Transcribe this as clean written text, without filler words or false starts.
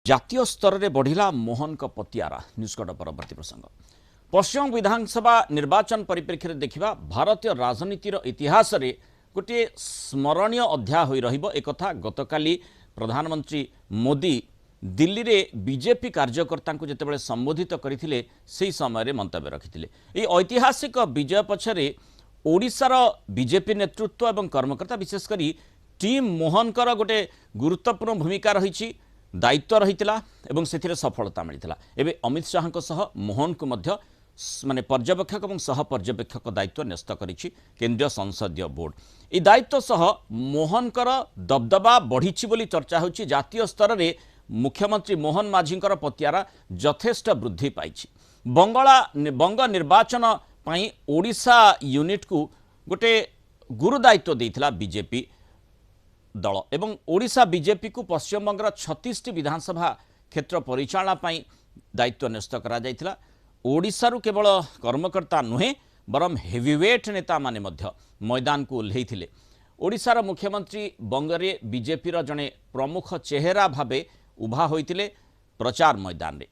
जातीय स्तर में बढ़िला मोहन का पतियारा न्यूजकट परवर्ती प्रसंग पश्चिम विधानसभा निर्वाचन परिप्रेक्षी में देखा भारतीय राजनीतिर इतिहास रे गोटे स्मरणीय अध्याय हो रहा गतकाली प्रधानमंत्री मोदी दिल्ली रे बीजेपी कार्यकर्ता को जितेबाला संबोधित करते से समय मंतव्य रखिते। ये ऐतिहासिक विजय पछरे ओडिशार बीजेपी नेतृत्व और कर्मकर्ता विशेषकर टीम मोहनकर गोटे गुरुत्वपूर्ण भूमिका रही दायित्व रही से सफलता मिलता। एवं अमित शाह मोहन को मध्य माने पर्यवेक्षक और सह पर्यवेक्षक दायित्व न्यस्त करी केंद्रीय संसदीय बोर्ड। ये दायित्व सह मोहनकर दबदबा बढ़ी बोली चर्चा होची। जातीय स्तर में मुख्यमंत्री मोहन माझींकर पतियारा यथेष्ट वृद्धि पाई। बंग निर्वाचन पाई ओडिशा यूनिट को गोटे गुरु दायित्व देइथिला बीजेपी दल एवं ओडिशा बीजेपी को पश्चिमबंग 36 विधानसभा क्षेत्र परिचालना पाई दायित्व न्यस्त करा जायथिला। ओडिशारू केवल कर्मकर्ता नुहे बरम हेवीवेट नेता माने मध्य मैदान को ओह्लैथिले। ओडिशार मुख्यमंत्री बंगरे बीजेपी जड़े प्रमुख चेहरा भावे उभा होइतिले प्रचार मैदान रे।